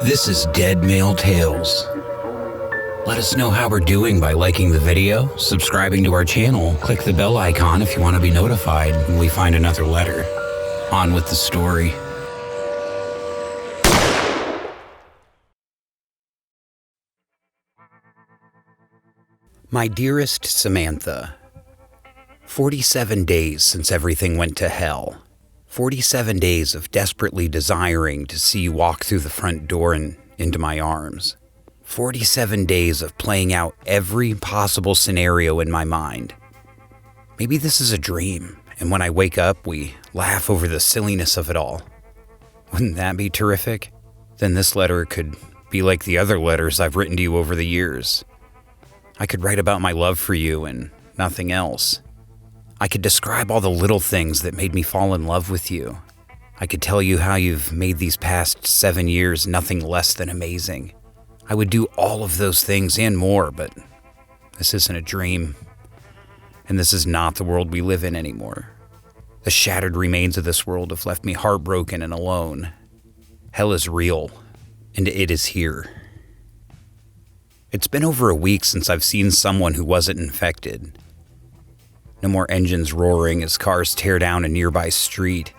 This is Dead Male Tales. Let us know how we're doing by liking the video, subscribing to our channel, click the bell icon if you want to be notified when we find another letter. On with the story. My dearest Samantha, 47 days since everything went to hell. 47 days of desperately desiring to see you walk through the front door and into my arms. 47 days of playing out every possible scenario in my mind. Maybe this is a dream, and when I wake up, we laugh over the silliness of it all. Wouldn't that be terrific? Then this letter could be like the other letters I've written to you over the years. I could write about my love for you and nothing else. I could describe all the little things that made me fall in love with you. I could tell you how you've made these past 7 years nothing less than amazing. I would do all of those things and more, but this isn't a dream. And this is not the world we live in anymore. The shattered remains of this world have left me heartbroken and alone. Hell is real, and it is here. It's been over a week since I've seen someone who wasn't infected. No more engines roaring as cars tear down a nearby street.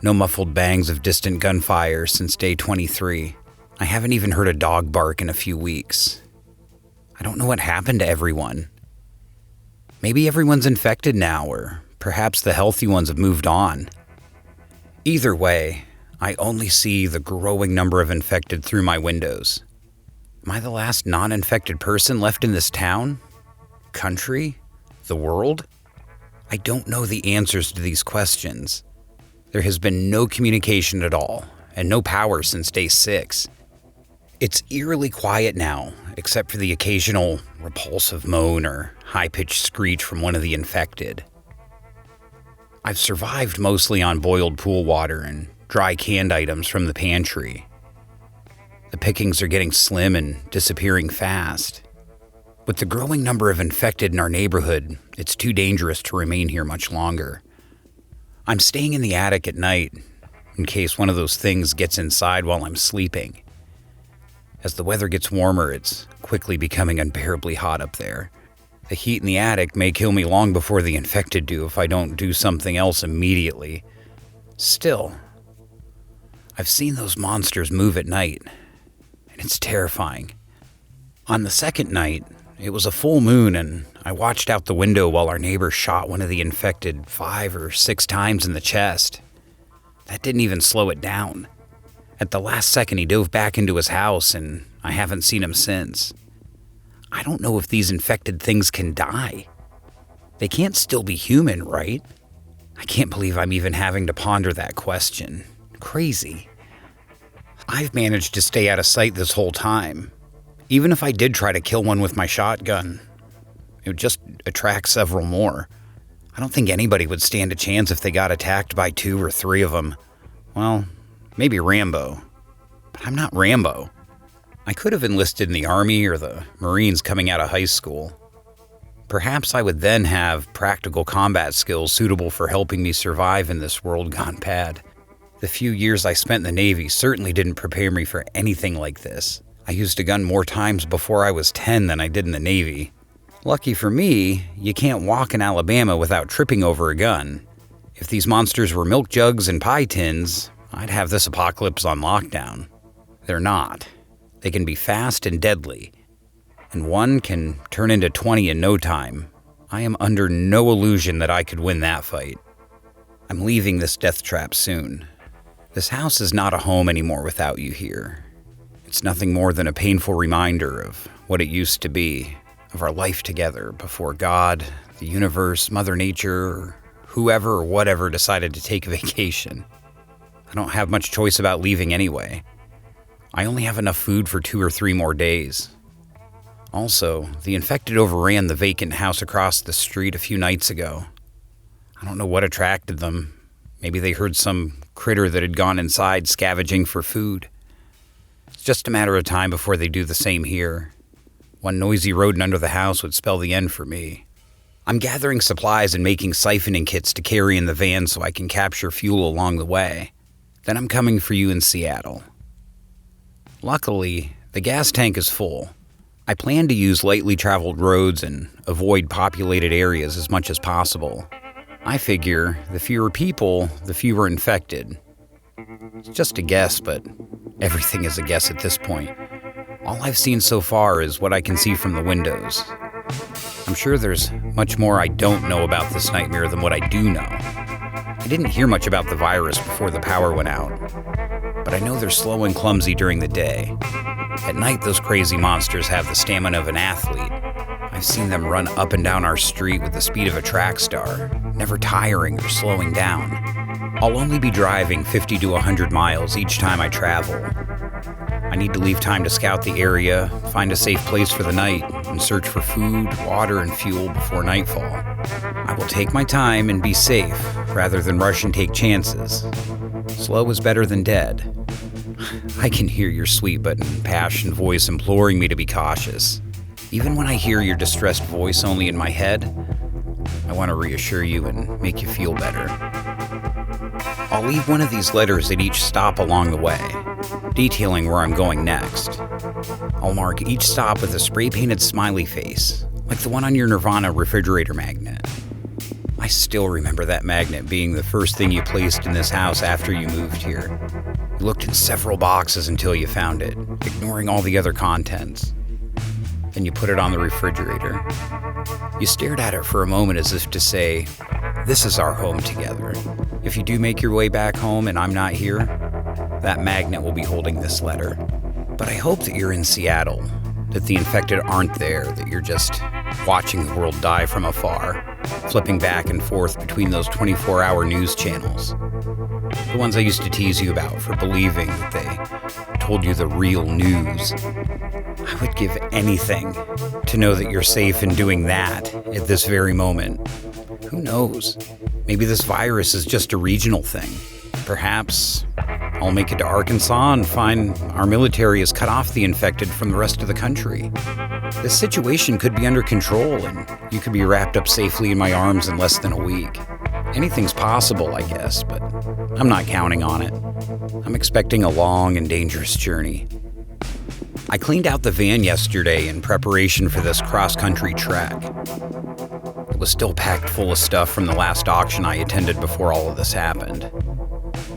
No muffled bangs of distant gunfire since day 23. I haven't even heard a dog bark in a few weeks. I don't know what happened to everyone. Maybe everyone's infected now, or perhaps the healthy ones have moved on. Either way, I only see the growing number of infected through my windows. Am I the last non-infected person left in this town? Country? The world? I don't know the answers to these questions. There has been no communication at all, and no power since day 6. It's eerily quiet now, except for the occasional repulsive moan or high-pitched screech from one of the infected. I've survived mostly on boiled pool water and dry canned items from the pantry. The pickings are getting slim and disappearing fast. With the growing number of infected in our neighborhood, it's too dangerous to remain here much longer. I'm staying in the attic at night, in case one of those things gets inside while I'm sleeping. As the weather gets warmer, it's quickly becoming unbearably hot up there. The heat in the attic may kill me long before the infected do if I don't do something else immediately. Still, I've seen those monsters move at night, and it's terrifying. On the second night, it was a full moon, and I watched out the window while our neighbor shot one of the infected 5 or 6 times in the chest. That didn't even slow it down. At the last second, he dove back into his house, and I haven't seen him since. I don't know if these infected things can die. They can't still be human, right? I can't believe I'm even having to ponder that question. Crazy. I've managed to stay out of sight this whole time. Even if I did try to kill one with my shotgun, it would just attract several more. I don't think anybody would stand a chance if they got attacked by 2 or 3 of them. Well, maybe Rambo. But I'm not Rambo. I could have enlisted in the Army or the Marines coming out of high school. Perhaps I would then have practical combat skills suitable for helping me survive in this world gone bad. The few years I spent in the Navy certainly didn't prepare me for anything like this. I used a gun more times before I was 10 than I did in the Navy. Lucky for me, you can't walk in Alabama without tripping over a gun. If these monsters were milk jugs and pie tins, I'd have this apocalypse on lockdown. They're not. They can be fast and deadly, and one can turn into 20 in no time. I am under no illusion that I could win that fight. I'm leaving this death trap soon. This house is not a home anymore without you here. It's nothing more than a painful reminder of what it used to be, of our life together before God, the universe, Mother Nature, or whoever or whatever decided to take a vacation. I don't have much choice about leaving anyway. I only have enough food for 2 or 3 more days. Also, the infected overran the vacant house across the street a few nights ago. I don't know what attracted them. Maybe they heard some critter that had gone inside scavenging for food. It's just a matter of time before they do the same here. One noisy rodent under the house would spell the end for me. I'm gathering supplies and making siphoning kits to carry in the van so I can capture fuel along the way. Then I'm coming for you in Seattle. Luckily, the gas tank is full. I plan to use lightly traveled roads and avoid populated areas as much as possible. I figure the fewer people, the fewer infected. It's just a guess, but everything is a guess at this point. All I've seen so far is what I can see from the windows. I'm sure there's much more I don't know about this nightmare than what I do know. I didn't hear much about the virus before the power went out, but I know they're slow and clumsy during the day. At night, those crazy monsters have the stamina of an athlete. I've seen them run up and down our street with the speed of a track star, never tiring or slowing down. I'll only be driving 50 to 100 miles each time I travel. I need to leave time to scout the area, find a safe place for the night, and search for food, water, and fuel before nightfall. I will take my time and be safe, rather than rush and take chances. Slow is better than dead. I can hear your sweet but impassioned voice imploring me to be cautious. Even when I hear your distressed voice only in my head, I want to reassure you and make you feel better. I'll leave one of these letters at each stop along the way, detailing where I'm going next. I'll mark each stop with a spray-painted smiley face, like the one on your Nirvana refrigerator magnet. I still remember that magnet being the first thing you placed in this house after you moved here. You looked in several boxes until you found it, ignoring all the other contents. Then you put it on the refrigerator. You stared at it for a moment as if to say, "This is our home together. If you do make your way back home and I'm not here, that magnet will be holding this letter. But I hope that you're in Seattle, that the infected aren't there, that you're just watching the world die from afar, flipping back and forth between those 24-hour news channels. The ones I used to tease you about for believing that they told you the real news. I would give anything to know that you're safe in doing that at this very moment. Who knows? Maybe this virus is just a regional thing. Perhaps I'll make it to Arkansas and find our military has cut off the infected from the rest of the country. This situation could be under control and you could be wrapped up safely in my arms in less than a week. Anything's possible, I guess, but I'm not counting on it. I'm expecting a long and dangerous journey. I cleaned out the van yesterday in preparation for this cross-country trek. It was still packed full of stuff from the last auction I attended before all of this happened.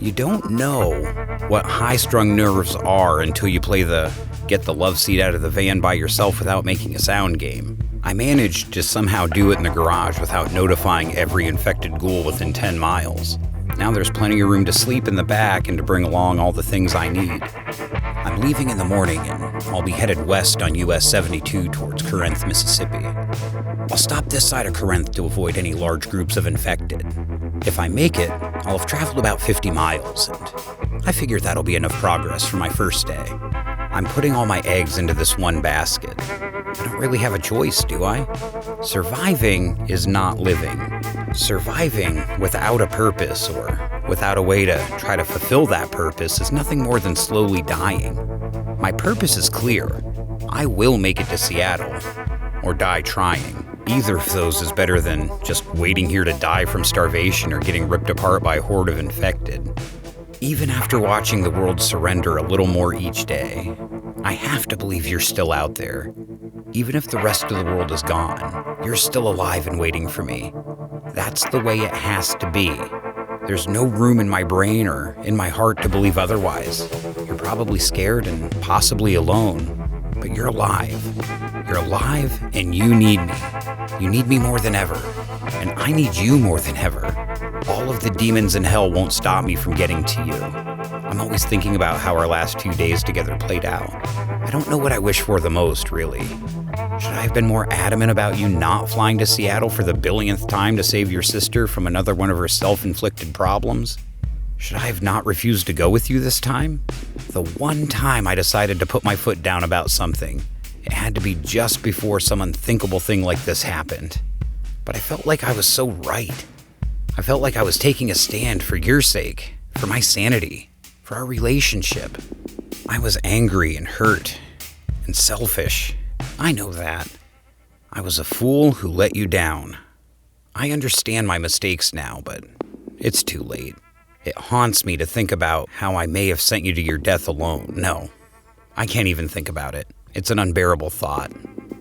You don't know what high-strung nerves are until you play the get the love seat out of the van by yourself without making a sound game. I managed to somehow do it in the garage without notifying every infected ghoul within 10 miles. Now there's plenty of room to sleep in the back and to bring along all the things I need. I'm leaving in the morning and I'll be headed west on US 72 towards Corinth, Mississippi. I'll stop this side of Corinth to avoid any large groups of infected. If I make it, I'll have traveled about 50 miles, and I figure that'll be enough progress for my first day. I'm putting all my eggs into this one basket. I don't really have a choice, do I? Surviving is not living. Surviving without a purpose or without a way to try to fulfill that purpose is nothing more than slowly dying. My purpose is clear. I will make it to Seattle, or die trying. Either of those is better than just waiting here to die from starvation or getting ripped apart by a horde of infected. Even after watching the world surrender a little more each day, I have to believe you're still out there. Even if the rest of the world is gone, you're still alive and waiting for me. That's the way it has to be. There's no room in my brain or in my heart to believe otherwise. You're probably scared and possibly alone, but you're alive. You're alive and you need me. You need me more than ever, and I need you more than ever. All of the demons in hell won't stop me from getting to you. I'm always thinking about how our last 2 days together played out. I don't know what I wish for the most, really. Should I have been more adamant about you not flying to Seattle for the billionth time to save your sister from another one of her self-inflicted problems? Should I have not refused to go with you this time? The one time I decided to put my foot down about something, it had to be just before some unthinkable thing like this happened. But I felt like I was so right. I felt like I was taking a stand for your sake, for my sanity, for our relationship. I was angry and hurt and selfish. I know that. I was a fool who let you down. I understand my mistakes now, but it's too late. It haunts me to think about how I may have sent you to your death alone. No, I can't even think about it. It's an unbearable thought,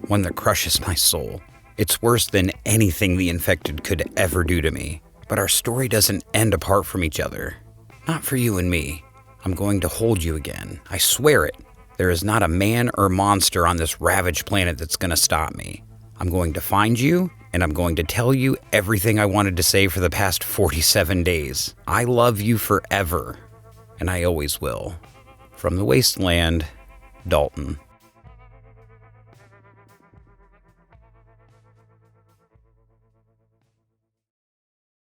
one that crushes my soul. It's worse than anything the infected could ever do to me. But our story doesn't end apart from each other. Not for you and me. I'm going to hold you again. I swear it. There is not a man or monster on this ravaged planet that's going to stop me. I'm going to find you, and I'm going to tell you everything I wanted to say for the past 47 days. I love you forever, and I always will. From the Wasteland, Dalton.